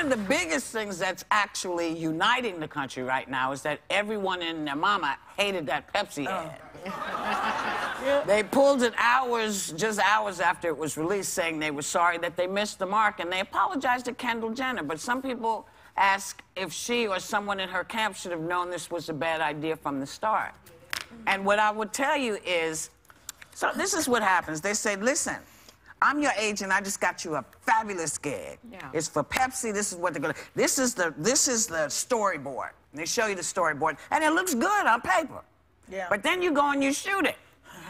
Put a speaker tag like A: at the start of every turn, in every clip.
A: of the biggest things that's actually uniting the country right now is that everyone and their mama hated that Pepsi ad. Yeah. They pulled it just hours after it was released, saying they were sorry that they missed the mark, and they apologized to Kendall Jenner. But some people ask if she or someone in her camp should have known this was a bad idea from the start. And what I would tell you is, so this is what happens. They say, listen, I'm your agent. I just got you a fabulous gig. Yeah. It's for Pepsi. This is what they're gonna. This is the storyboard. And they show you the storyboard, and it looks good on paper. Yeah. But then you go and you shoot it,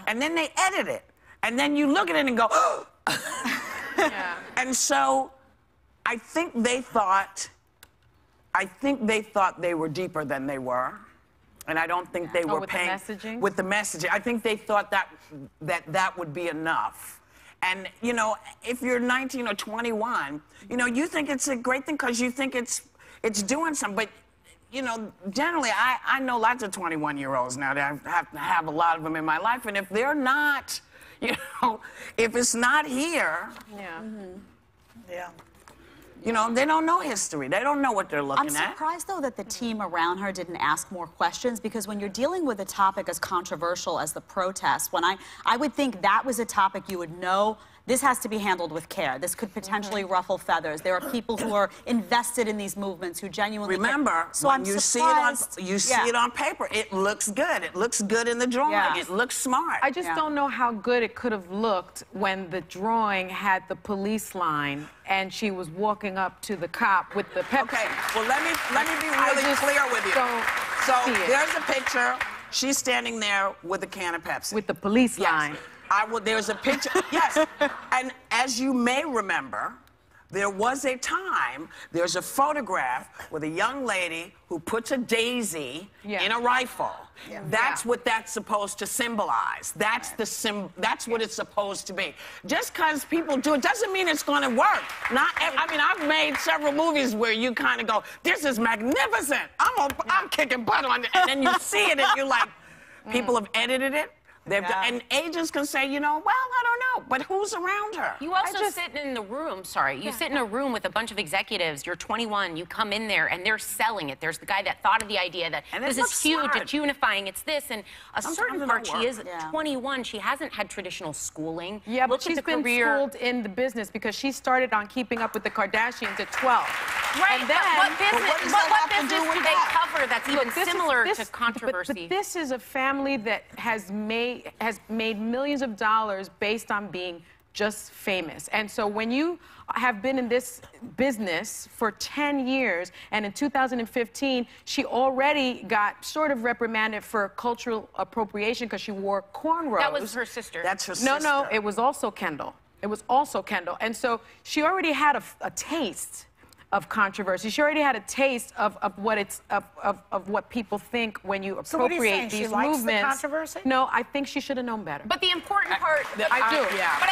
A: and then they edit it, and then you look at it and go, oh. Yeah. And so, I think they thought they were deeper than they were. And I don't think they were paying with the messaging. I think they thought that would be enough. And, you know, if you're 19 or 21, you know, you think it's a great thing because you think it's doing something. But, you know, generally, I know lots of 21-year-olds now that I have a lot of them in my life. And if they're not, you know, if it's not here, yeah. Mm-hmm. Yeah. You know, they don't know history. They don't know what they're looking at.
B: I'm surprised, though, that the team around her didn't ask more questions, because when you're dealing with a topic as controversial as the protest, when I would think that was a topic you would know, this has to be handled with care. This could potentially ruffle feathers. There are people who are invested in these movements who genuinely
A: remember,
B: so
A: when you see it on paper, it looks good. It looks good in the drawing. Yeah. It looks smart.
C: I just don't know how good it could have looked when the drawing had the police line and she was walking up to the cop with the Pepsi.
A: Okay, well, let me be really clear with you. So there's a picture. She's standing there with a can of Pepsi.
C: With the police line.
A: There's a picture, yes. And as you may remember, there was a time, there's a photograph with a young lady who puts a daisy in a rifle. Yeah. That's what that's supposed to symbolize. That's that's what it's supposed to be. Just because people do it doesn't mean it's going to work. I mean, I've made several movies where you kind of go, this is magnificent. I'm kicking butt on it. And then you see it and you're like, people have edited it. And agents can say, you know, well, I don't know, but who's around her?
D: You also sit in the room, you sit in a room with a bunch of executives, you're 21, you come in there, and they're selling it. There's the guy that thought of the idea that this is huge, it's unifying, it's this, and a certain part, she is 21, she hasn't had traditional schooling.
C: Yeah, but she's been schooled in the business because she started on Keeping Up with the Kardashians at 12.
D: Right, and then, what business do they cover that's even similar to controversy?
C: But this is a family that has made millions of dollars based on being just famous. And so when you have been in this business for 10 years, and in 2015, she already got sort of reprimanded for cultural appropriation because she wore cornrows.
D: That was her sister.
A: That's her sister.
C: No, it was also Kendall. It was also Kendall. And so she already had a taste of controversy. She already had a taste of what people think when you appropriate these movements.
E: She likes the controversy?
C: No, I think she should have known better.
D: But the important part,
C: I do.
D: Yeah. But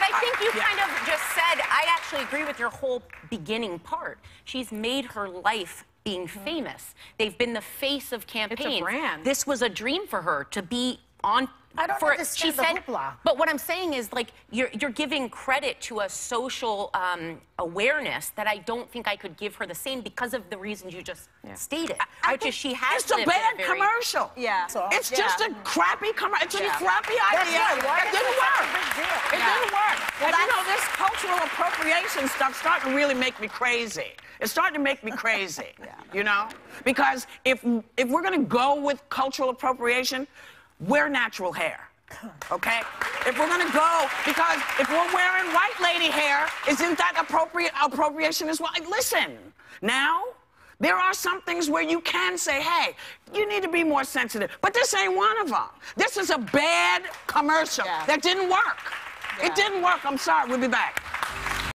D: I think you kind of just said, I actually agree with your whole beginning part. She's made her life being famous. They've been the face of campaigns.
C: It's a brand.
D: This was a dream for her to be on.
E: I don't understand the hoopla.
D: But what I'm saying is, like, you're giving credit to a social awareness that I don't think I could give her the same because of the reasons you just stated, which is she has
A: It's a bad commercial.
B: Yeah.
A: It's just a crappy commercial. It's a crappy idea. It didn't work. It didn't work. And you know, this cultural appropriation stuff's starting to really make me crazy. It's starting to make me crazy, you know? Because if we're going to go with cultural appropriation, wear natural hair, okay? If we're gonna go, because if we're wearing white lady hair, isn't that appropriation as well? Listen, now, there are some things where you can say, hey, you need to be more sensitive. But this ain't one of them. This is a bad commercial that didn't work. It didn't work. I'm sorry. We'll be back.